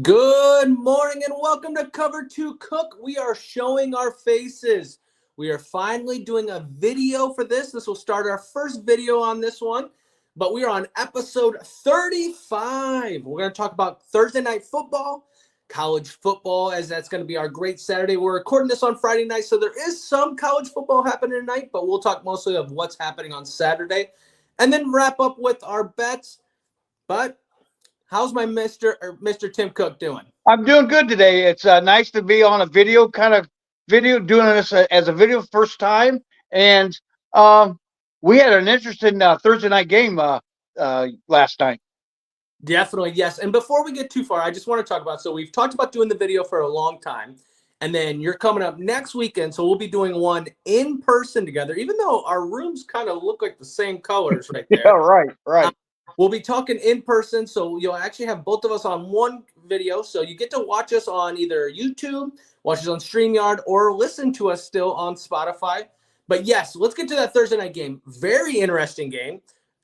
Good morning and welcome to Cover 2 Cook. We are showing our faces. We are finally doing a video for this. This will start our first video on this one, but we are on episode 35. We're going to talk about Thursday night football, college football, as that's going to be our great Saturday. We're recording this on Friday night, so there is some college football happening tonight, but we'll talk mostly of what's happening on Saturday and then wrap up with our bets. But how's my Mr. Tim Cook doing? I'm doing good today. It's nice to be on a video doing this as a video first time. And we had an interesting Thursday night game last night. Definitely, yes. And before we get too far, I just want to talk about, so we've talked about doing the video for a long time, and then you're coming up next weekend, so we'll be doing one in person together, even though our rooms kind of look like the same colors right there. Yeah, right. We'll be talking in person, so you'll actually have both of us on one video, so you get to watch us on either YouTube, watch us on StreamYard, or listen to us still on Spotify. But yes, let's get to that Thursday night game. Very interesting game.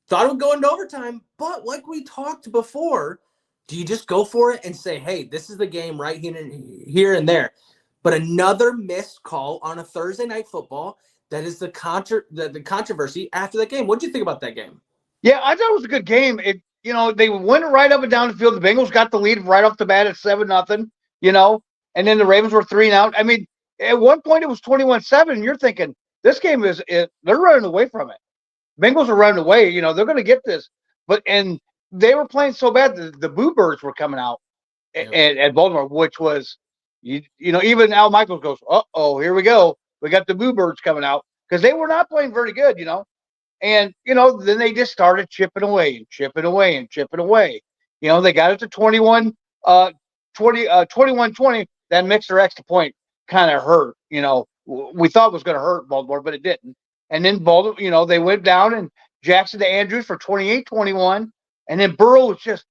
Thought it would go into overtime, but like we talked before, do you just go for it and say, hey, this is the game right here and there? But another missed call on a Thursday night football, that is the controversy after that game. What did you think about that game? Yeah, I thought it was a good game. They went right up and down the field. The Bengals got the lead right off the bat at 7-0, and then the Ravens were 3-0. I mean, at one point it was 21-7, and you're thinking, this game they're running away from it. Bengals are running away. They're going to get this. And they were playing so bad, the Boo Birds were coming out at Baltimore, which was, even Al Michaels goes, uh-oh, here we go. We got the Boo Birds coming out because they were not playing very good, And, then they just started chipping away and chipping away and chipping away. They got it to 21-20. That mixed extra point kind of hurt. We thought it was going to hurt Baltimore, but it didn't. And then Baltimore, they went down and Jackson to Andrews for 28-21. And then Burrow was just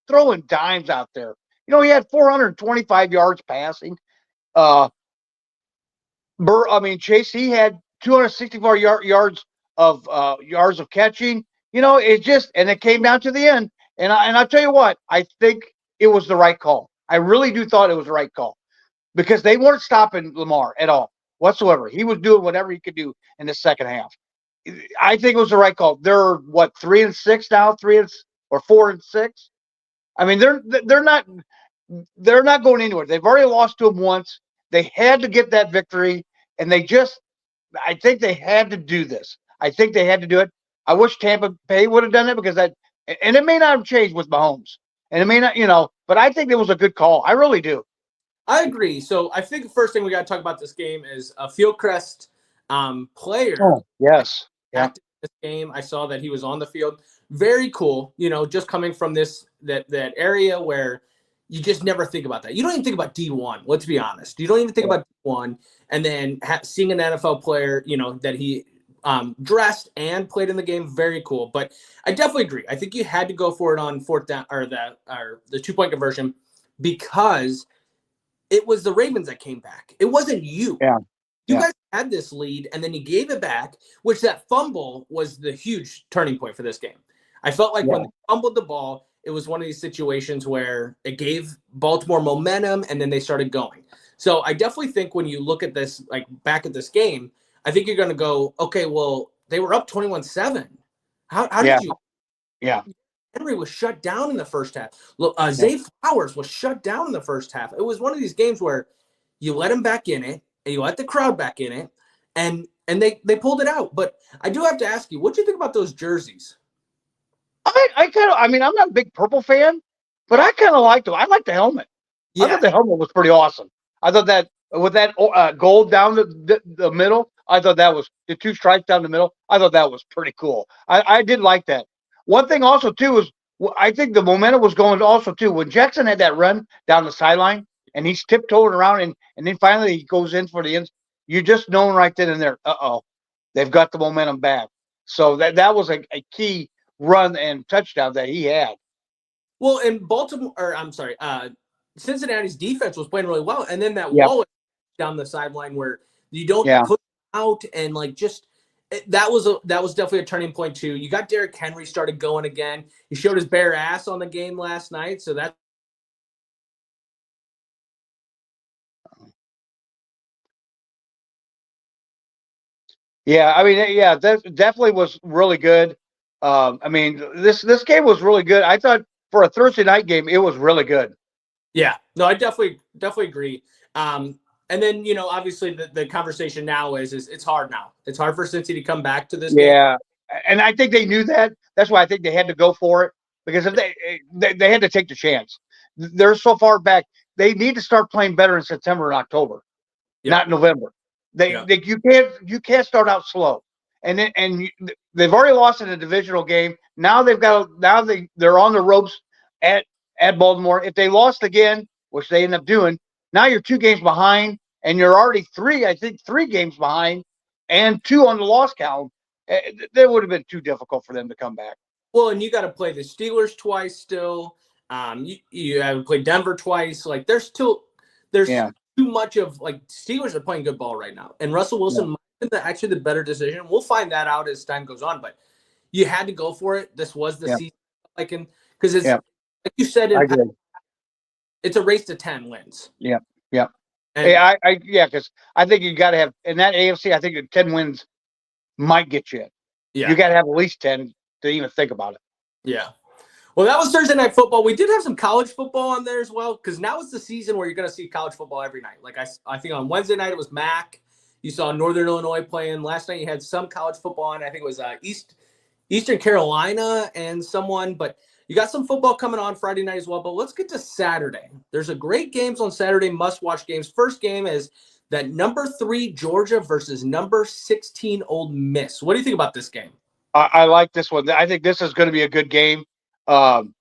throwing dimes out there. He had 425 yards passing. Chase, he had 264 yards of catching. It came down to the end. And I'll tell you what, I think it was the right call. I really do thought it was the right call because they weren't stopping Lamar at all whatsoever. He was doing whatever he could do in the second half. I think it was the right call. They're 3-6 now, 4-6. I mean, they're not going anywhere. They've already lost to him once. They had to get that victory, and I think they had to do this. I think they had to do it. I wish Tampa Bay would have done it because and it may not have changed with Mahomes, and it may not, but I think it was a good call. I really do. I agree. So I think the first thing we got to talk about this game is a Fieldcrest player. Oh, yes. Yeah. This game, I saw that he was on the field. Very cool. Just coming from that area where you just never think about that. You don't even think about D1. Let's be honest. You don't even think about D1, and then seeing an NFL player, that he dressed and played in the game. Very cool. But I definitely agree. I think you had to go for it on fourth down or the 2-point conversion because it was the Ravens that came back. It wasn't you. Yeah. You guys had this lead, and then you gave it back, which that fumble was the huge turning point for this game. I felt like when they fumbled the ball, it was one of these situations where it gave Baltimore momentum, and then they started going. So I definitely think when you look at this, like back at this game, I think you're going to go, okay, well, they were up 21-7. How did you? Yeah. Henry was shut down in the first half. Look, Zay Flowers was shut down in the first half. It was one of these games where you let him back in it, and you let the crowd back in it, and they pulled it out. But I do have to ask you, what do you think about those jerseys? I'm not a big purple fan, but I kind of liked them. I liked the helmet. Yeah. I thought the helmet was pretty awesome. I thought that with that gold down the middle, I thought that was the 2 stripes down the middle. I thought that was pretty cool. I did like that. One thing also too is I think the momentum was going also too when Jackson had that run down the sideline and he's tiptoeing around and then finally he goes in for the ends. You're just knowing right then and there, they've got the momentum back. So that was a key run and touchdown that he had. Well, in Cincinnati's defense was playing really well, and then that wall down the sideline where you don't put out and that was definitely a turning point too. You got Derrick Henry started going again. He showed his bare ass on the game last night, so that Yeah, I mean, yeah, that definitely was really good. I mean, this game was really good. I thought for a Thursday night game, it was really good. Yeah, no, I definitely agree. And then obviously the conversation now is it's hard now. It's hard for Cincy to come back to this game. Yeah, and I think they knew that. That's why I think they had to go for it because if they had to take the chance. They're so far back. They need to start playing better in September and October, Yeah, not November. yeah. You can't start out slow, they've already lost in a divisional game. Now they're on the ropes at Baltimore. If they lost again, which they end up doing, now you're 2 games behind, and you're already three games behind, and two on the loss count. That would have been too difficult for them to come back. Well, and you got to play the Steelers twice still. You have to play Denver twice. Like there's Yeah, too much of like Steelers are playing good ball right now, and Russell yeah, Wilson might have been actually the better decision. We'll find that out as time goes on, but you had to go for it. This was the yeah, season, because it's yeah. like you said I in agree. it's a race to 10 wins, Yeah, yeah. and Yeah, because I think you got to have in that AFC. I think 10 wins might get you in. You yeah, got to have at least 10 to even think about it. yeah. Well, that was Thursday night football. We did have some college football on there as well, because now it's the season where you're going to see college football every night. Like I think on Wednesday night it was MAC. You saw Northern Illinois playing. Last night you had some college football on. I think it was Eastern Carolina and someone, but you got some football coming on Friday night as well. But let's get to Saturday. There's a great games on Saturday, must-watch games. First game is that number 3 Georgia versus number 16 Ole Miss. What do you think about this game? I like this one. I think this is going to be a good game. Um,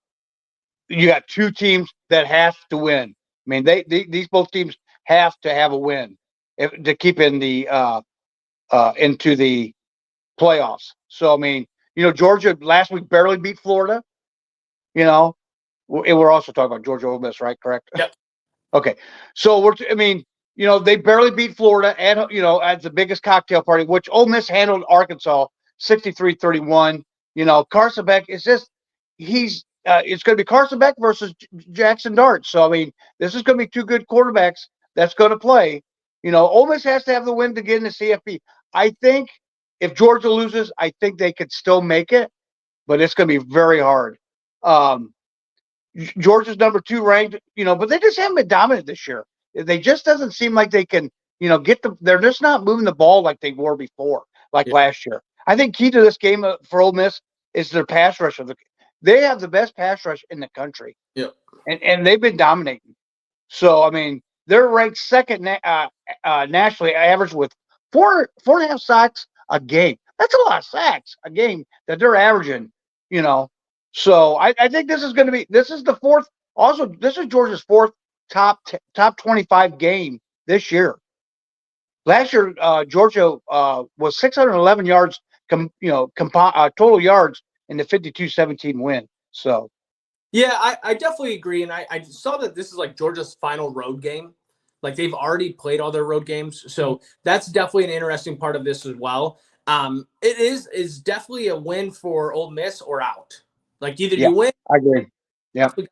you got two teams that have to win. I mean, these both teams have to have a win to keep in the into the playoffs. So I mean, Georgia last week barely beat Florida. You know, and we're also talking about Georgia Ole Miss, right? Correct. Yep. Okay, so I mean, they barely beat Florida, and at the biggest cocktail party, which Ole Miss handled Arkansas 63-31. Carson Beck is just it's going to be Carson Beck versus Jackson Dart. So I mean, this is going to be two good quarterbacks that's going to play. Ole Miss has to have the win to get in the CFP. I think if Georgia loses, I think they could still make it, but it's going to be very hard. Um, Georgia's number 2 ranked, but they just haven't been dominant this year. They just doesn't seem like they can, they're just not moving the ball like they were before, like Yeah. last year. I think key to this game for Ole Miss is their pass rush. They have the best pass rush in the country, Yep. and they've been dominating. So I mean, they're ranked second nationally, average with four and a half sacks a game. That's a lot of sacks a game that they're averaging. You know, so I think this is going to be this is the fourth. Also, this is Georgia's fourth top 25 game this year. Last year, Georgia was 611 yards, total yards in the 52-17 win. So Yeah, I definitely agree. And I saw that this is like Georgia's final road game. Like they've already played all their road games. So that's definitely an interesting part of this as well. It is definitely a win for Ole Miss or out. Like either yeah, you win I agree. Yeah, the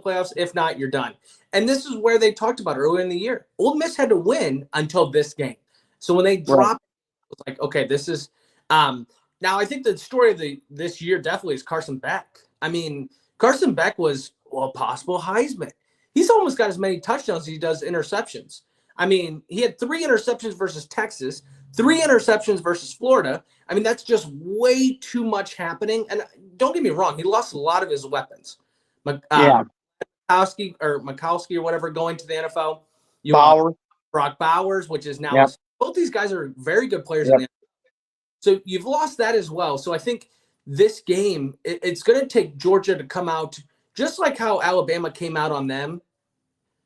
playoffs, if not, you're done. And this is where they talked about earlier in the year. Ole Miss had to win until this game. So when they right. dropped, it was like, okay, this is now I think the story of this year definitely is Carson Beck. I mean, Carson Beck was a possible Heisman. He's almost got as many touchdowns as he does interceptions. I mean, he had 3 interceptions versus Texas, 3 interceptions versus Florida. I mean, that's just way too much happening. And don't get me wrong, he lost a lot of his weapons. Yeah, Mikowski or whatever going to the NFL. You lost Bauer. Brock Bowers, which is now Yeah, both these guys are very good players in yeah, the NFL. So you've lost that as well. So I think this game, it's going to take Georgia to come out just like how Alabama came out on them,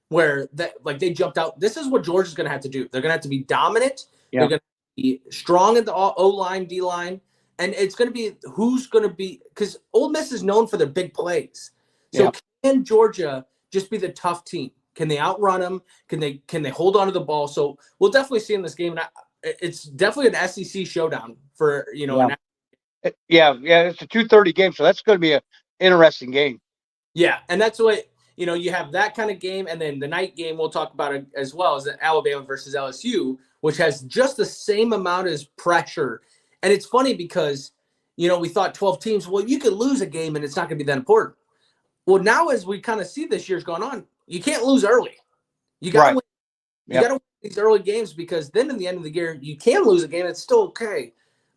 where they jumped out. This is what Georgia's going to have to do. They're going to have to be dominant. They're yeah, going to be strong at the O line, D line, and it's going to be who's going to be because Ole Miss is known for their big plays. So yeah. can Georgia just be the tough team? Can they outrun them? Can they hold on to the ball? So we'll definitely see in this game. And it's definitely an SEC showdown for Yeah. Yeah. It's a 2:30 game, so that's going to be an interesting game. Yeah, and that's what you have that kind of game, and then the night game we'll talk about it as well as Alabama versus LSU, which has just the same amount as pressure. And it's funny because we thought 12 teams. Well, you could lose a game and it's not going to be that important. Well, now as we kind of see this year's going on, you can't lose early. You got to Right. win. You Yep. got to win these early games because then in the end of the year you can lose a game. It's still okay,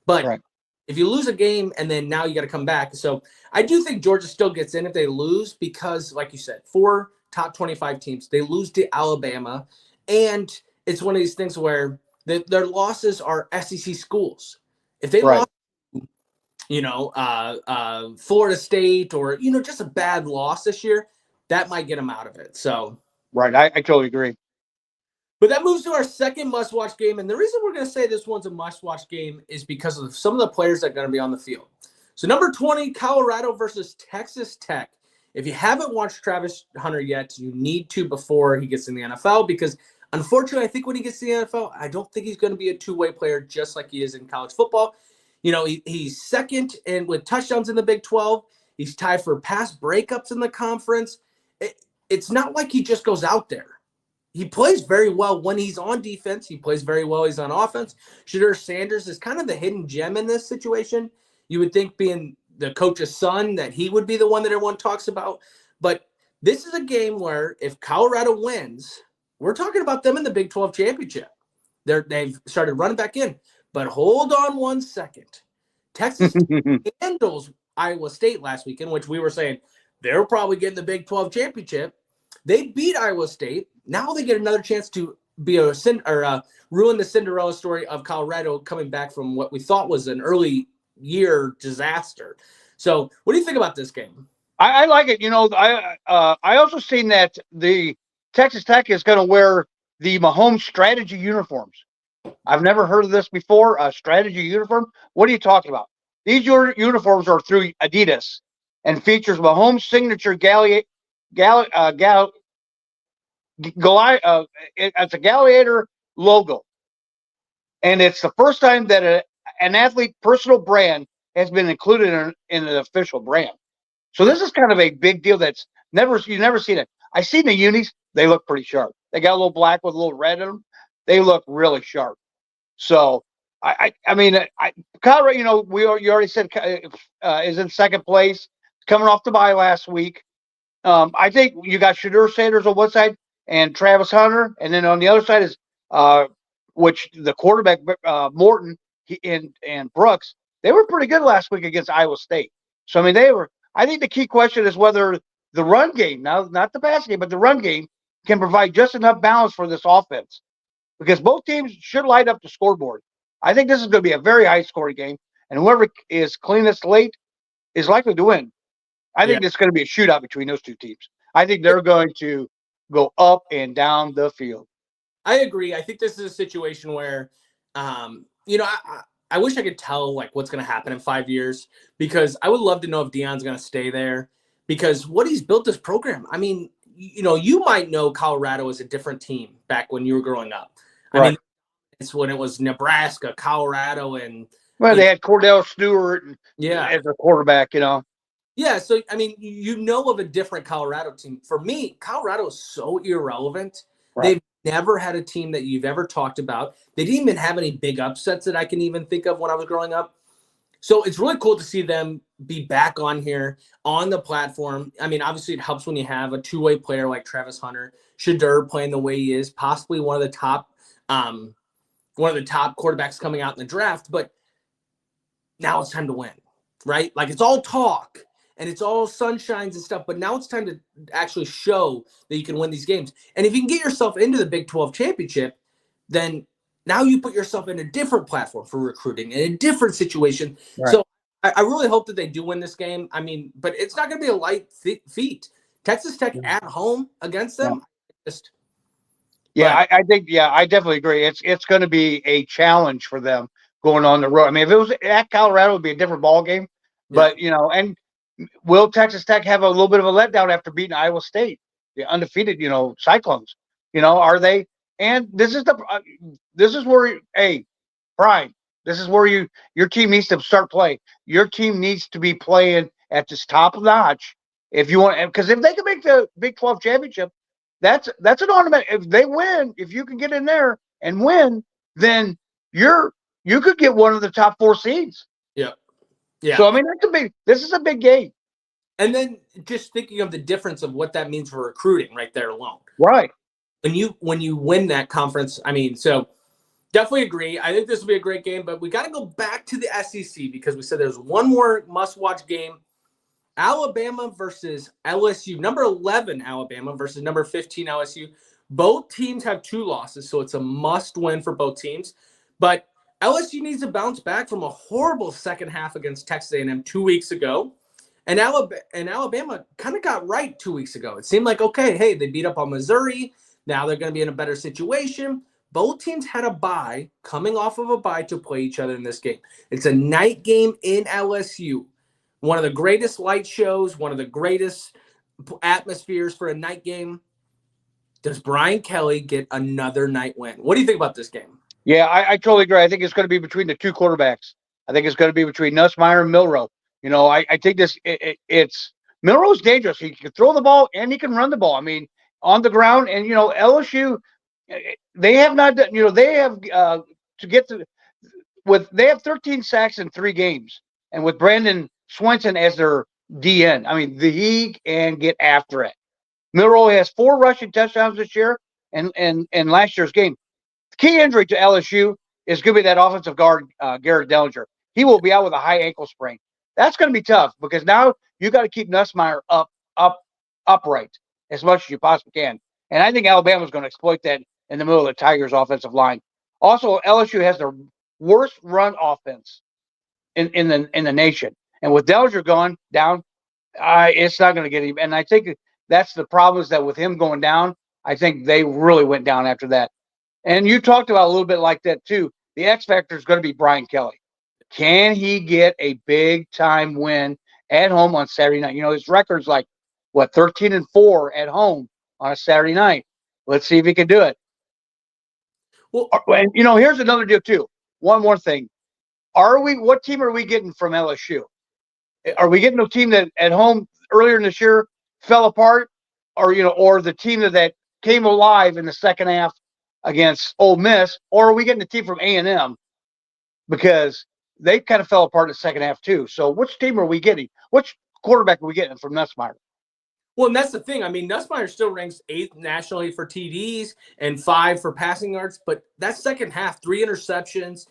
but Right. if you lose a game and then now you got to come back. So I do think Georgia still gets in if they lose because, like you said, 4 top 25 teams, they lose to Alabama. And it's one of these things where their losses are SEC schools. If they Right. lost, Florida State or, just a bad loss this year, that might get them out of it. So. Right. I totally agree. But that moves to our second must-watch game. And the reason we're going to say this one's a must-watch game is because of some of the players that are going to be on the field. So number 20, Colorado versus Texas Tech. If you haven't watched Travis Hunter yet, you need to before he gets in the NFL because, unfortunately, I think when he gets to the NFL, I don't think he's going to be a two-way player just like he is in college football. He's second and with touchdowns in the Big 12. He's tied for pass breakups in the conference. It's not like he just goes out there. He plays very well when he's on defense. He plays very well. He's on offense. Shedeur Sanders is kind of the hidden gem in this situation. You would think being the coach's son that he would be the one that everyone talks about. But this is a game where if Colorado wins, we're talking about them in the Big 12 championship. They've started running back in. But hold on one second. Texas handles Iowa State last weekend, which we were saying they're probably getting the Big 12 championship. They beat Iowa State. Now they get another chance to be ruin the Cinderella story of Colorado coming back from what we thought was an early year disaster. So, what do you think about this game? I like it. I also seen that the Texas Tech is going to wear the Mahomes strategy uniforms. I've never heard of this before. A strategy uniform. What are you talking about? These uniforms are through Adidas and features Mahomes' signature it's a Galliator logo, and it's the first time that an athlete personal brand has been included in an official brand. So this is kind of a big deal. That's you've never seen it. I seen the unis; they look pretty sharp. They got a little black with a little red in them. They look really sharp. So Colorado. You already said is in second place, coming off the bye last week. I think you got Shedeur Sanders on one side and Travis Hunter, and then on the other side is which the quarterback Morton and Brooks. They were pretty good last week against Iowa State. So I mean, they were. I think the key question is whether the run game, now not the pass game, but the run game can provide just enough balance for this offense because both teams should light up the scoreboard. I think this is going to be a very high scoring game, and whoever is cleanest late is likely to win. I Yeah, think it's going to be a shootout between those two teams. I think they're going to go up and down the field. I agree. I think this is a situation where, I wish I could tell like what's going to happen in 5 years because I would love to know if Deion's going to stay there because what he's built this program. I mean, you might know Colorado as a different team back when you were growing up. I Right. mean, it's when it was Nebraska, Colorado, and Well, you they know, had Cordell Stewart yeah, as a quarterback. yeah. So I mean, you know of a different Colorado team. For me, Colorado is so irrelevant. Right. They've never had a team that you've ever talked about. They didn't even have any big upsets that I can even think of when I was growing up. So it's really cool to see them be back on here on the platform. I mean, obviously it helps when you have a two-way player like Travis Hunter, Shedeur playing the way he is, possibly one of the top quarterbacks coming out in the draft. But now it's time to win, right? Like it's all talk and it's all sunshines and stuff, but now it's time to actually show that you can win these games. And if you can get yourself into the Big 12 championship, then now you put yourself in a different platform for recruiting in a different situation. Right. So I really hope that they do win this game. I mean, but it's not going to be a light feat. Texas Tech at home against Yeah. them, just Yeah, but I think. Yeah, I definitely agree. It's going to be a challenge for them going on the road. I mean, if it was at Colorado, it would be a different ball game. yeah, But and will Texas Tech have a little bit of a letdown after beating Iowa State, the undefeated, Cyclones? Are they? And this is where Brian, this is where your team needs to start playing. Your team needs to be playing at this top notch if you want, because if they can make the Big 12 championship, that's an automatic. If they win, if you can get in there and win, then you could get one of the top 4 seeds. Yeah. Yeah. So I mean, this is a big game. And then just thinking of the difference of what that means for recruiting right there alone. Right. When you win that conference, I mean, so definitely agree. I think this will be a great game, but we got to go back to the SEC because we said there's one more must-watch game. Alabama versus LSU. Number 11 Alabama versus number 15 LSU. Both teams have 2 losses, so it's a must-win for both teams. But LSU needs to bounce back from a horrible second half against Texas A&M 2 weeks ago. And Alabama kind of got right 2 weeks ago. It seemed like, okay, hey, they beat up on Missouri. Now they're going to be in a better situation. Both teams had a bye, coming off of a bye to play each other in this game. It's a night game in LSU. One of the greatest light shows, one of the greatest atmospheres for a night game. Does Brian Kelly get another night win? What do you think about this game? Yeah, I totally agree. I think it's going to be between the 2 quarterbacks. I think it's going to be between Nussmeier and Milroe. You know, I think it's Milroe's dangerous. He can throw the ball and he can run the ball. I mean, on the ground. And, you know, LSU, they have not done, you know, they have to get to they have 13 sacks in 3 games. And with Brandon Swenson as their DN, I mean, he can get after it. Milroe has 4 rushing touchdowns this year and last year's game. The key injury to LSU is going to be that offensive guard, Garrett Dellinger. He will be out with a high ankle sprain. That's going to be tough because now you got to keep Nussmeier upright as much as you possibly can. And I think Alabama's going to exploit that in the middle of the Tigers' offensive line. Also, LSU has the worst run offense in the nation. And with Dellinger going down, it's not going to get him. And I think that's the problem is that with him going down, I think they really went down after that. And you talked about a little bit like that too. The X factor is going to be Brian Kelly. Can he get a big time win at home on Saturday night? You know, his record's like, 13-4 at home on a Saturday night. Let's see if he can do it. Well, and, you know, here's another deal too. One more thing. What team are we getting from LSU? Are we getting a team that at home earlier in this year fell apart, or the team that came alive in the second half against Ole Miss, or are we getting a team from A&M because they kind of fell apart in the second half too? So which team are we getting? Which quarterback are we getting from Nussmeier? Well, and that's the thing. I mean, Nussmeier still ranks 8th nationally for TDs and 5 for passing yards, but that second half, 3 interceptions.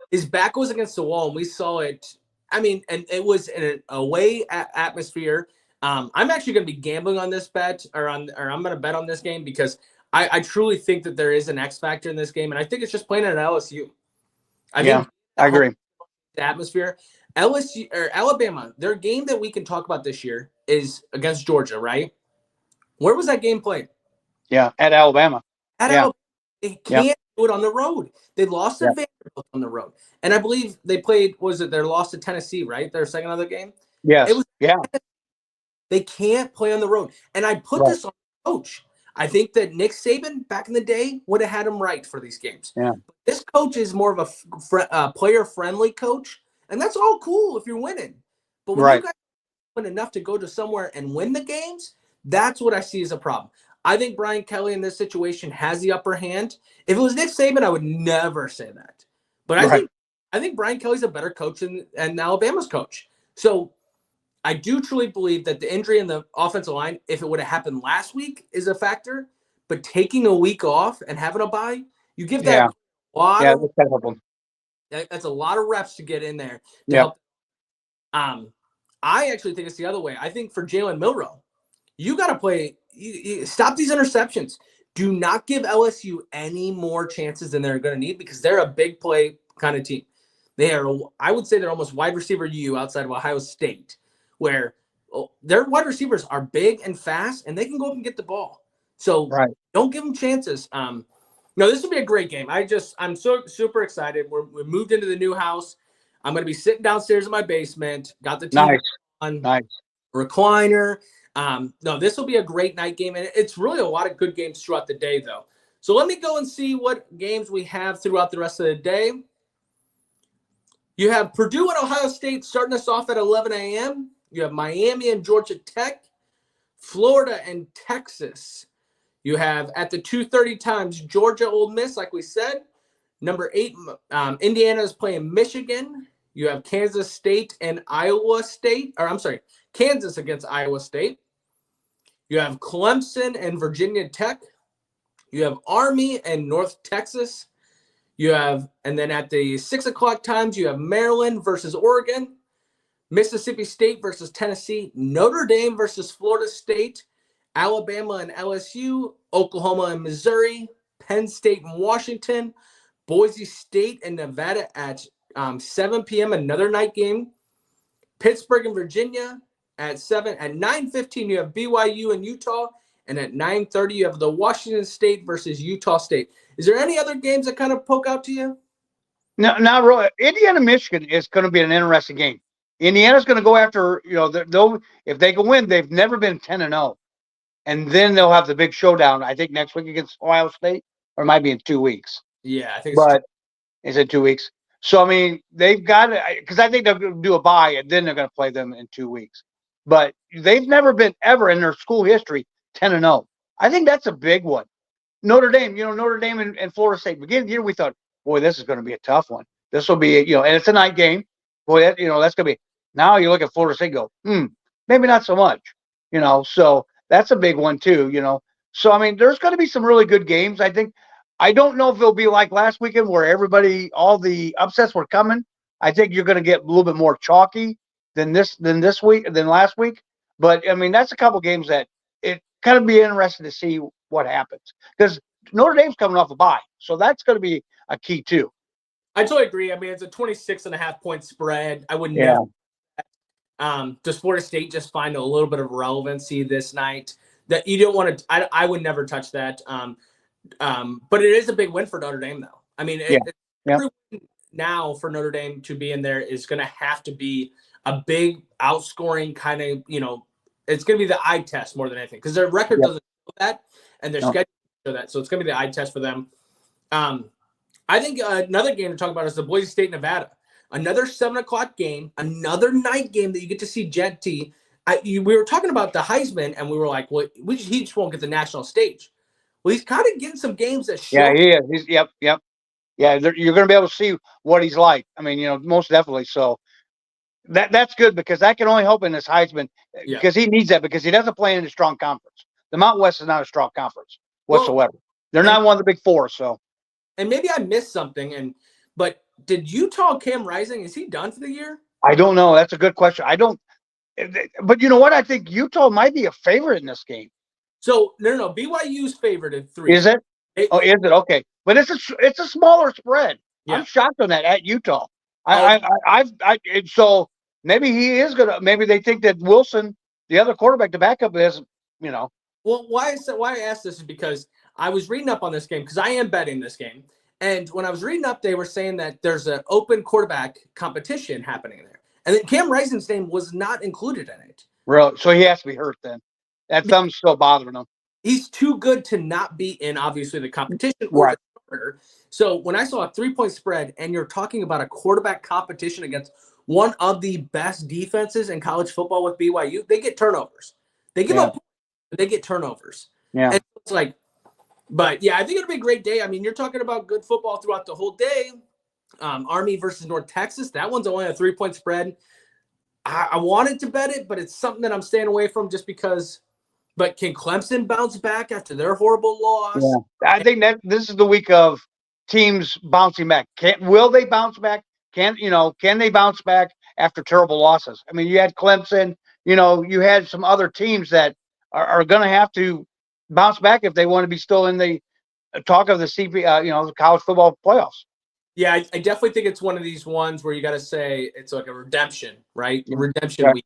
His back was against the wall, and we saw it. I mean, and it was in an away atmosphere. I'm actually going to be gambling on this bet, or I'm going to bet on this game because I truly think that there is an X factor in this game, and I think it's just playing at LSU. I agree. The atmosphere. LSU or Alabama, their game that we can talk about this year is against Georgia, right? Where was that game played? Yeah, at Alabama. Alabama. They can't do it on the road. They lost to Vanderbilt on the road. And I believe they played, their loss to Tennessee, right? Their second other game? Yes. They can't play on the road. And I put this on the coach. I think that Nick Saban back in the day would have had him right for these games. Yeah. This coach is more of a player-friendly coach. And that's all cool if you're winning. But when you guys win enough to go to somewhere and win the games, that's what I see as a problem. I think Brian Kelly in this situation has the upper hand. If it was Nick Saban, I would never say that. But I think Brian Kelly's a better coach than Alabama's coach. So I do truly believe that the injury in the offensive line, if it would have happened last week, is a factor. But taking a week off and having a bye, you give that a lot of that's a lot of reps to get in there to help. I actually think it's the other way. I think for Jalen Milroe, you got to play. You stop these interceptions. Do not give LSU any more chances than they're going to need because they're a big play kind of team. They are. I would say they're almost wide receiver U outside of Ohio State, where their wide receivers are big and fast, and they can go up and get the ball. So don't give them chances. No, this will be a great game. I'm so super excited. We moved into the new house. I'm going to be sitting downstairs in my basement. Got the TV on, recliner. No, this will be a great night game, and it's really a lot of good games throughout the day, though. So let me go and see what games we have throughout the rest of the day. You have Purdue and Ohio State starting us off at 11 a.m. You have Miami and Georgia Tech, Florida and Texas. You have at the 2:30 times Georgia Ole Miss, like we said. Number 8, Indiana is playing Michigan. You have Kansas State and Iowa State, or I'm sorry, Kansas against Iowa State. You have Clemson and Virginia Tech. You have Army and North Texas. You have, and then at the 6 o'clock times, you have Maryland versus Oregon, Mississippi State versus Tennessee, Notre Dame versus Florida State, Alabama and LSU, Oklahoma and Missouri, Penn State and Washington, Boise State and Nevada at 7 p.m., another night game, Pittsburgh and Virginia at 7. At 9:15, you have BYU and Utah, and at 9:30, you have the Washington State versus Utah State. Is there any other games that kind of poke out to you? No, not really. Indiana, Michigan is going to be an interesting game. Indiana's going to go after, they'll if they can win, they've never been 10-0. And then they'll have the big showdown, I think, next week against Ohio State, or it might be in 2 weeks. Yeah, I think But is it 2 weeks? So, I mean, they've got to, because I think they're going to do a bye, and then they're going to play them in 2 weeks. But they've never been ever in their school history 10-0. I think that's a big one. Notre Dame, Notre Dame and Florida State. Beginning of the year, we thought, boy, this is going to be a tough one. This will be, and it's a night game. Boy, that's going to be. Now you look at Florida State, and go, maybe not so much. So that's a big one too. So I mean, there's going to be some really good games. I think. I don't know if it'll be like last weekend where all the upsets were coming. I think you're going to get a little bit more chalky than last week. But I mean, that's a couple games that it kind of be interesting to see what happens, because Notre Dame's coming off a bye, so that's going to be a key too. I totally agree. I mean, it's a 26.5-point spread. I would never. Does Florida State just find a little bit of relevancy this night that you don't want to? I would never touch that. But it is a big win for Notre Dame, though. I mean, every win now for Notre Dame to be in there is going to have to be a big outscoring kind of, it's going to be the eye test more than anything, because their record doesn't show that, and their schedule doesn't show that. So it's going to be the eye test for them. I think another game to talk about is the Boise State, Nevada. Another 7 o'clock game, another night game that you get to see Jet T. We were talking about the Heisman, and we were like, well, he just won't get the national stage. Well, he's kind of getting some games that show. Yeah, he is. Yep. Yeah, you're going to be able to see what he's like. I mean, most definitely. So that's good, because that can only help in this Heisman, because he needs that, because he doesn't play in a strong conference. The Mountain West is not a strong conference whatsoever. Well, they're not one of the big four. So, and maybe I missed something, but did Utah Cam Rising, is he done for the year? I don't know. That's a good question. I don't. But you know what? I think Utah might be a favorite in this game. So no. BYU's favored in 3. Is it? Is it? Okay. But it's a smaller spread. Yeah. I'm shocked on that at Utah. So maybe he is gonna. Maybe they think that Wilson, the other quarterback, the backup, is. Well, why I asked this is because I was reading up on this game, because I am betting this game, and when I was reading up, they were saying that there's an open quarterback competition happening there, and then Cam Rising's name was not included in it. Really? So he has to be hurt then. That thumb's still bothering him. He's too good to not be in, obviously, the competition. Right. So when I saw a 3-point spread, and you're talking about a quarterback competition against one of the best defenses in college football with BYU, they get turnovers. They give up, but they get turnovers. Yeah. And it's like, but yeah, I think it'll be a great day. I mean, you're talking about good football throughout the whole day. Army versus North Texas. That one's only a 3-point spread. I wanted to bet it, but it's something that I'm staying away from just because. But can Clemson bounce back after their horrible loss? Yeah. I think that this is the week of teams bouncing back. Will they bounce back? Can they bounce back after terrible losses? I mean, you had Clemson, you had some other teams that are going to have to bounce back if they want to be still in the talk of the the college football playoffs. Yeah, I definitely think it's one of these ones where you got to say it's like a redemption, right? Redemption week.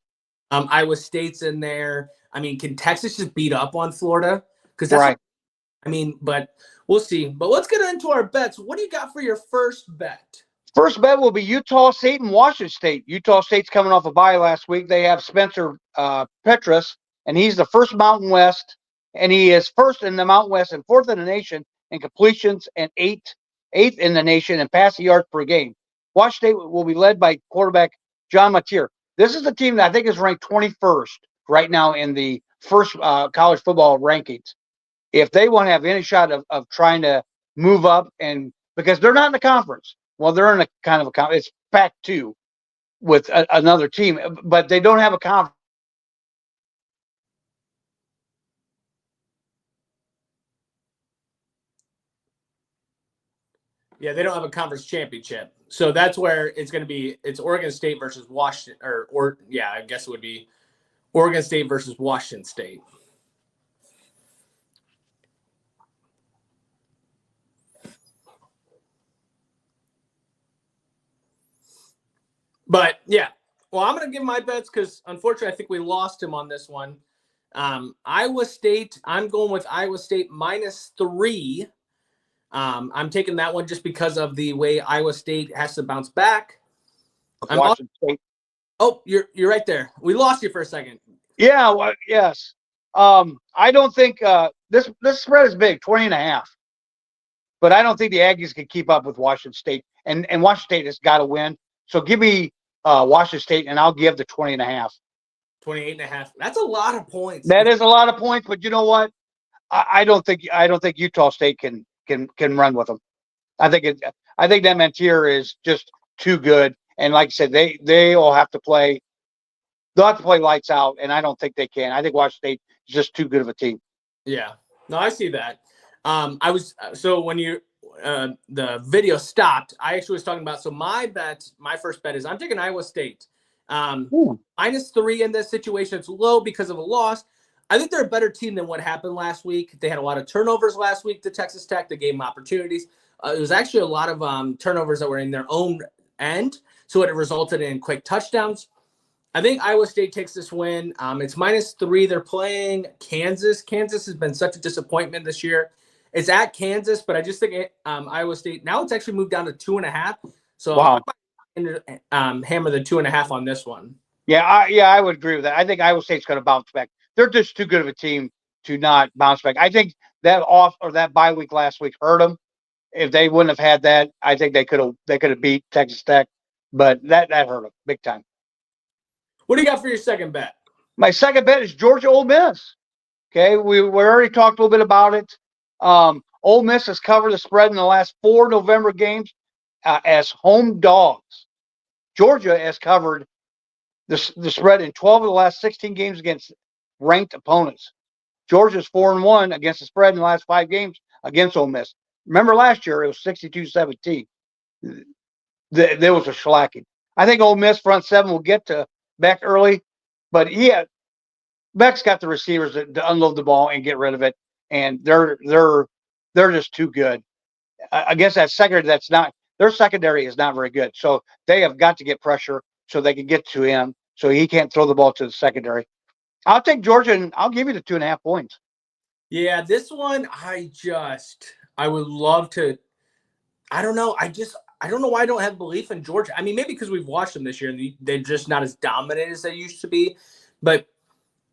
Iowa State's in there. I mean, can Texas just beat up on Florida? Because that's right. But we'll see. But let's get into our bets. What do you got for your first bet? First bet will be Utah State and Washington State. Utah State's coming off a bye last week. They have Spencer Petras, and he's the first Mountain West, and he is first in the Mountain West and fourth in the nation in completions, and eighth in the nation in passing yards per game. Washington State will be led by quarterback John Mateer. This is the team that I think is ranked 21st right now in the first college football rankings. If they want to have any shot of trying to move up, and because they're not in the conference, well, they're in a kind of a conference. It's Pac-2 with another team, but they don't have a conference. Yeah, they don't have a conference championship. So that's where it's going to be. It's Oregon State versus Washington, or yeah, I guess it would be Oregon State versus Washington State. But yeah, well, I'm going to give my bets because unfortunately I think we lost him on this one. Iowa State, I'm going with Iowa State -3. I'm taking that one just because of the way Iowa State has to bounce back. Washington State. Oh, you're right there. We lost you for a second. Yeah, well, yes. I don't think this spread is big, 20.5. But I don't think the Aggies can keep up with Washington State, and Washington State has got to win. So give me Washington State, and I'll give the 20.5. 28.5. That's a lot of points. That is a lot of points, but you know what? I don't think Utah State can run with them. I think that Mentir is just too good, and like I said, they will have to play. They'll have to play lights out, and I don't think they can. I think Washington State is just too good of a team. Yeah, no, I see that. I was so when you the video stopped, I actually was talking about. So my first bet is I'm taking Iowa State -3 in this situation. It's low because of a loss. I think they're a better team than what happened last week. They had a lot of turnovers last week to Texas Tech. They gave them opportunities. It was actually a lot of turnovers that were in their own end, so it resulted in quick touchdowns. I think Iowa State takes this win. It's -3. They're playing Kansas. Kansas has been such a disappointment this year. It's at Kansas, but I just think Iowa State, now it's actually moved down to 2.5. So wow. Hammer the 2.5 on this one. Yeah, I would agree with that. I think Iowa State's going to bounce back. They're just too good of a team to not bounce back. I think that that bye week last week hurt them. If they wouldn't have had that, I think they could have beat Texas Tech, but that hurt them big time. What do you got for your second bet? My second bet is Georgia Ole Miss. Okay, we already talked a little bit about it. Ole Miss has covered the spread in the last 4 November games as home dogs. Georgia has covered the spread in 12 of the last 16 games against ranked opponents. Georgia's 4-1 against the spread in the last 5 games against Ole Miss. Remember last year it was 62-17. There was a shellacking. I think Ole Miss front seven will get to Beck early, but Beck's got the receivers to unload the ball and get rid of it, and they're just too good against that secondary. Their secondary is not very good, so they have got to get pressure so they can get to him, so he can't throw the ball to the secondary. I'll take Georgia, and I'll give you the 2.5 points. Yeah, this one I would love to. I don't know. I don't know why I don't have belief in Georgia. I mean, maybe because we've watched them this year and they're just not as dominant as they used to be. But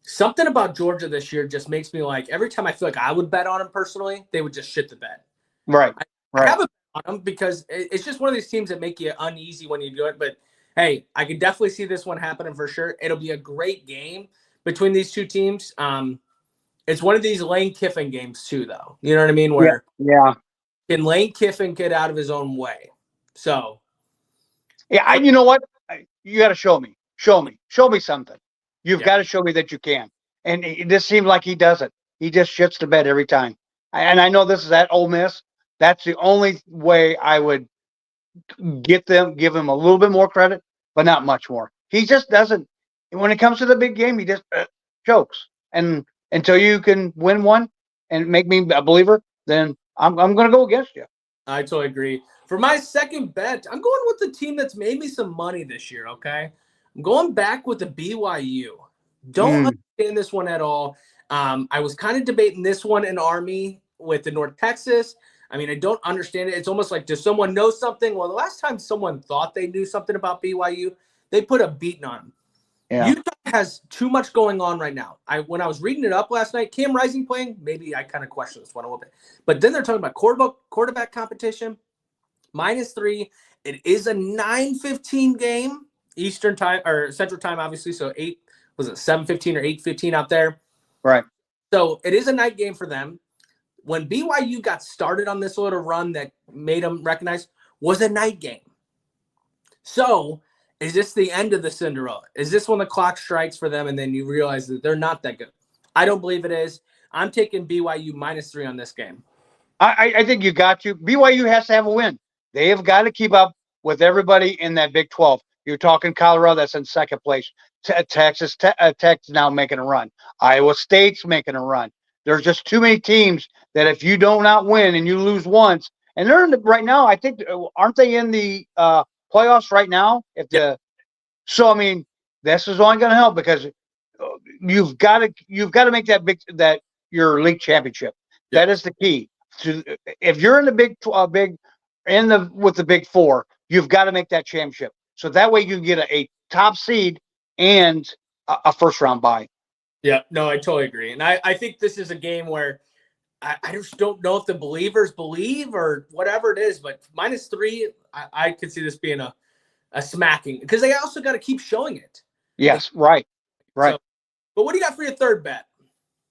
something about Georgia this year just makes me like every time I feel like I would bet on them personally, they would just shit the bed. Right. I have a bet on them because it's just one of these teams that make you uneasy when you do it. But hey, I can definitely see this one happening for sure. It'll be a great game between these two teams. It's one of these Lane Kiffin games too, though. You know what I mean? Where can Lane Kiffin get out of his own way? So, yeah, you know what? You got to show me something. You've got to show me that you can. And it just seems like he doesn't. He just shits the bed every time. And I know this is at Ole Miss. That's the only way I would give him a little bit more credit, but not much more. He just doesn't. When it comes to the big game, he just chokes. And until you can win one and make me a believer, then I'm going to go against you. I totally agree. For my second bet, I'm going with the team that's made me some money this year, okay? I'm going back with the BYU. Don't understand this one at all. I was kind of debating this one in Army with the North Texas. I mean, I don't understand it. It's almost like, does someone know something? Well, the last time someone thought they knew something about BYU, they put a beating on them. Yeah. Utah has too much going on right now. When I was reading it up last night, Cam Rising playing, maybe I kind of question this one a little bit. But then they're talking about quarterback competition, -3. It is a 9:15 game. Eastern time or Central time, obviously. So 7:15 or 8:15 out there. Right. So it is a night game for them. When BYU got started on this little run that made them recognize was a night game. So is this the end of the Cinderella? Is this when the clock strikes for them and then you realize that they're not that good? I don't believe it is. I'm taking BYU -3 on this game. I think you got to. BYU has to have a win. They have got to keep up with everybody in that Big 12. You're talking Colorado, that's in second place. Texas Tech's now making a run. Iowa State's making a run. There's just too many teams that if you do not win and you lose once, and they're in right now, I think, aren't they in the playoffs right now? So I mean, this is only going to help because you've got to make that your league championship. Yep. That is the key. If you're in the with the Big Four, you've got to make that championship. So that way you can get a top seed and a first round bye. Yeah, no, I totally agree. And I think this is a game where I just don't know if the believers believe or whatever it is, but -3, I could see this being a smacking because they also got to keep showing it. Yes, right. So, but what do you got for your third bet?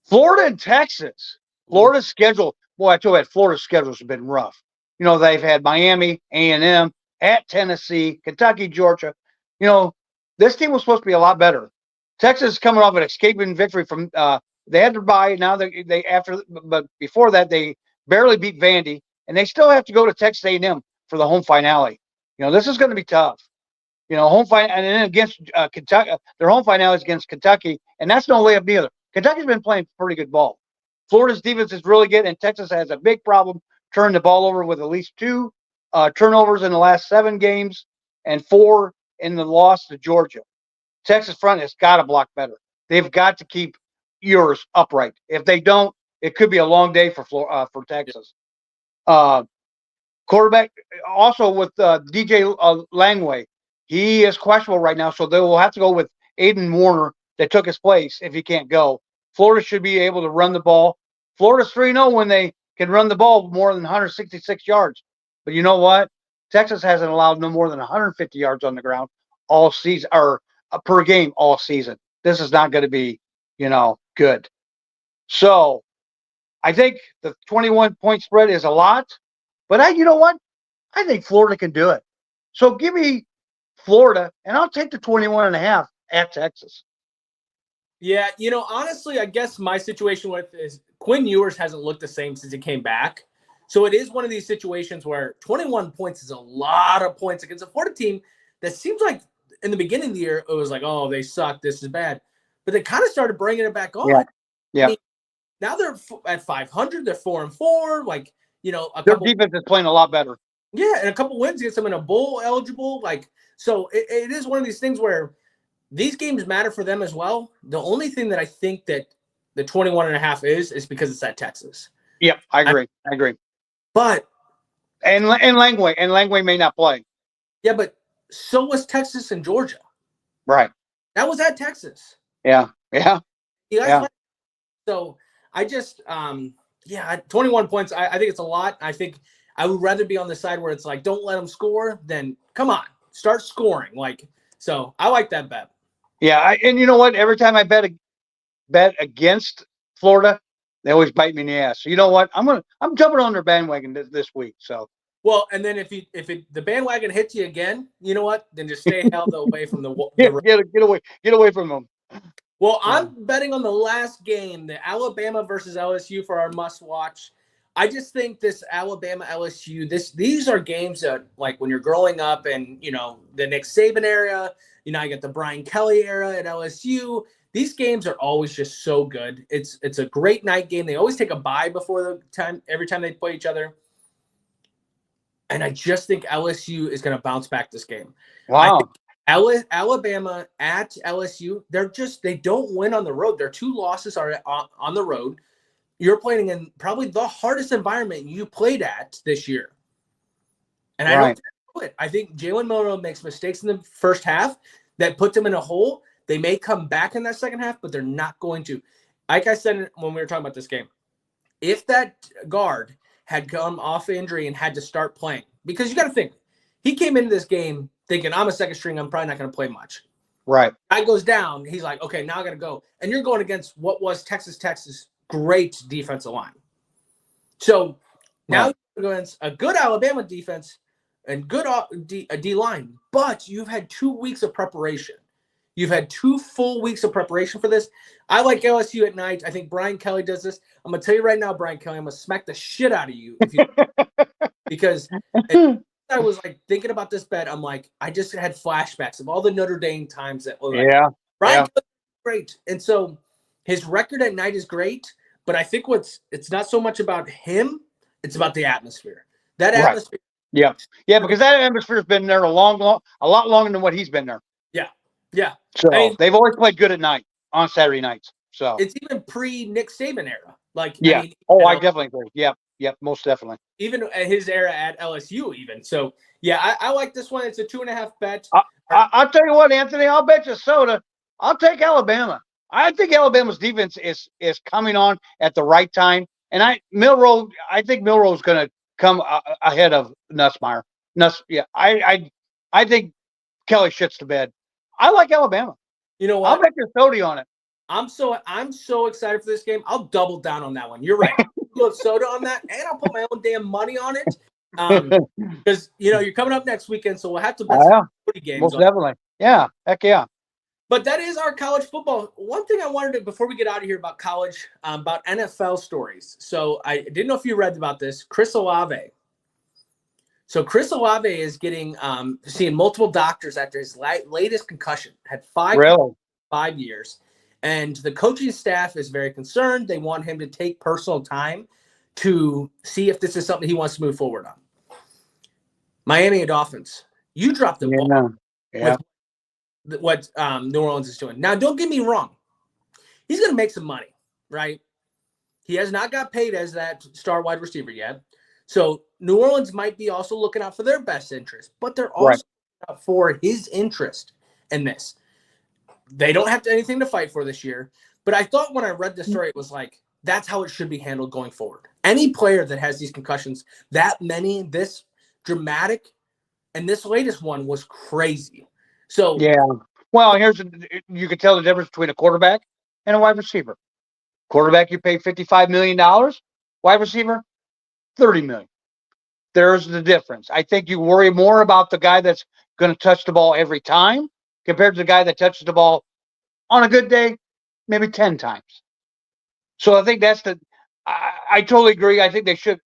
Florida and Texas. Florida's schedule, boy, I told you that Florida's schedules have been rough. You know, they've had Miami, A&M, at Tennessee, Kentucky, Georgia. You know, this team was supposed to be a lot better. Texas is coming off an escaping victory from they had to bye. Now but before that they barely beat Vandy, and they still have to go to Texas A&M for the home finale. You know, this is going to be tough. You know, and then against Kentucky, their home finale is against Kentucky, and that's no layup neither. Kentucky's been playing pretty good ball. Florida's defense is really good, and Texas has a big problem turning the ball over with at least 2 turnovers in the last 7 games and 4 in the loss to Georgia. Texas front has got to block better. They've got to keep yours upright. If they don't, it could be a long day for Texas. Quarterback also with DJ Langway. He is questionable right now, so they will have to go with Aiden Warner that took his place if he can't go. Florida should be able to run the ball. Florida's 3-0 when they can run the ball more than 166 yards. But you know what? Texas hasn't allowed no more than 150 yards on the ground all season or per game all season. This is not going to be, good. So I think the 21-point spread is a lot. But you know what? I think Florida can do it. So give me Florida, and I'll take the 21.5 at Texas. Yeah, honestly, I guess my situation with is Quinn Ewers hasn't looked the same since he came back. So it is one of these situations where 21 points is a lot of points against a Florida team that seems like in the beginning of the year, it was like, oh, they suck. This is bad. But they kind of started bringing it back on. Yeah. I mean, now they're at 500. They're 4-4. Like, their defense is playing a lot better. Yeah, and a couple wins gets them in a bowl eligible. Like, so it is one of these things where these games matter for them as well. The only thing that I think that the 21.5 is because it's at Texas. Yep, I agree. But and Langway may not play. Yeah, but so was Texas and Georgia. Right. That was at Texas. Yeah. So I just 21 points. I think it's a lot. I think I would rather be on the side where it's like, don't let them score than come on, start scoring. So I like that bet. Yeah. And you know what? Every time I bet against Florida, they always bite me in the ass. So you know what? I'm jumping on their bandwagon this week. So. Well, and then if the bandwagon hits you again, you know what? Then just stay held away from the get away from them. Well, I'm betting on the last game, the Alabama versus LSU for our must watch. I just think this Alabama LSU, these are games that, like, when you're growing up and the Nick Saban era, you get the Brian Kelly era at LSU. These games are always just so good. It's a great night game. They always take a bye before every time they play each other. And I just think LSU is going to bounce back this game. Wow. Alabama at LSU, they don't win on the road. Their 2 losses are on the road. You're playing in probably the hardest environment you played at this year. And I don't do it. I think Jalen Milroe makes mistakes in the first half that puts them in a hole. They may come back in that second half, but they're not going to. Like I said when we were talking about this game, if that guard had come off injury and had to start playing, because you got to think, he came into this game thinking I'm a second string. I'm probably not going to play much. Right. Guy goes down. He's like, okay, now I got to go. And you're going against what was Texas' great defensive line. So now you're going against a good Alabama defense and good D line, but you've had 2 weeks of preparation. You've had 2 full weeks of preparation for this. I like LSU at night. I think Brian Kelly does this. I'm going to tell you right now, Brian Kelly, I'm going to smack the shit out of you if you because I was like thinking about this bet. I'm like, I just had flashbacks of all the Notre Dame times that were like, Brian Kelly, great. And so his record at night is great, but I think it's not so much about him, it's about the atmosphere. That atmosphere. Yeah, because that atmosphere's been there a lot longer than what he's been there. Yeah. So they've always played good at night on Saturday nights. So it's even pre-Nick Saban era. Like, yeah. I definitely agree. Yep, most definitely. Even at his era at LSU, even. So yeah, I like this one. It's a 2.5 bet. I'll tell you what, Anthony. I'll bet you soda. I'll take Alabama. I think Alabama's defense is coming on at the right time, and I think Milroe's going to come ahead of Nussmeier. I think Kelly shits the bed. I like Alabama. You know what? I'll bet you soda on it. I'm so excited for this game. I'll double down on that one. You're right. I'll put soda on that, and I'll put my own damn money on it. Because you're coming up next weekend, so we'll have to bet some games. Most definitely. Yeah. Heck yeah. But that is our college football. One thing I wanted to, before we get out of here about college, about NFL stories. So I didn't know if you read about this. Chris Olave. So Chris Olave is seeing multiple doctors after his latest concussion. Had 5 years. And the coaching staff is very concerned. They want him to take personal time to see if this is something he wants to move forward on. Miami Dolphins, you dropped the ball with what New Orleans is doing. Now, don't get me wrong. He's going to make some money, right? He has not got paid as that star wide receiver yet. So New Orleans might be also looking out for their best interest, but they're also looking out for his interest in this. They don't have anything to fight for this year. But I thought when I read the story, it was like, that's how it should be handled going forward. Any player that has these concussions, that many, this dramatic, and this latest one was crazy. So yeah. Well, you could tell the difference between a quarterback and a wide receiver. Quarterback, you pay $55 million. Wide receiver, $30 million. There's the difference. I think you worry more about the guy that's going to touch the ball every time compared to the guy that touches the ball on a good day, maybe 10 times. So I think that's I totally agree. I think they should.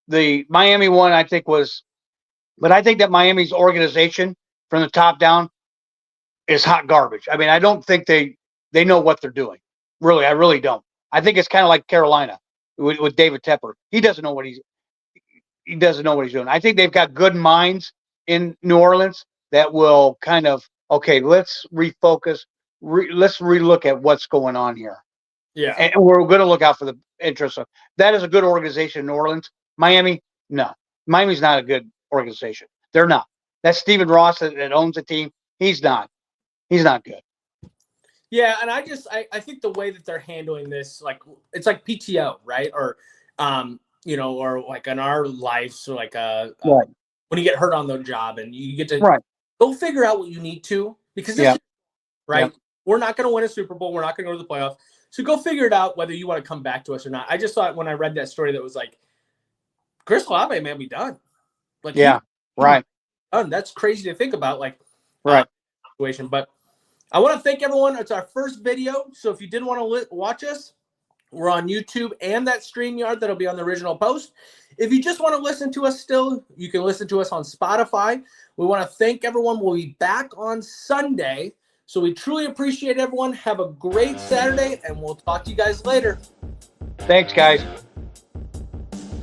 The Miami one, I think but I think that Miami's organization from the top down is hot garbage. I mean, I don't think they know what they're doing. Really, I really don't. I think it's kind of like Carolina with David Tepper. He doesn't know what he's doing. I think they've got good minds in New Orleans that will kind of, okay, let's refocus. Let's relook at what's going on here. Yeah. And we're going to look out for the interest of that. Is a good organization in New Orleans. Miami, no. Miami's not a good organization. They're not. That's Stephen Ross that owns the team. He's not. He's not good. Yeah, and I think the way that they're handling this, like, it's like PTO, right? Or or like in our lives, so like when you get hurt on the job and you get to go figure out what you need to, because we're not going to win a Super Bowl, we're not going to go to the playoffs, so go figure it out whether you want to come back to us or not. I just thought when I read that story that was like, Chris Olave may be done. Like, done. That's crazy to think about, like, situation. But I want to thank everyone. It's our first video, so if you didn't want to watch us, we're on YouTube and that StreamYard that'll be on the original post. If you just want to listen to us still, you can listen to us on Spotify. We want to thank everyone. We'll be back on Sunday. So we truly appreciate everyone. Have a great Saturday, and we'll talk to you guys later. Thanks, guys.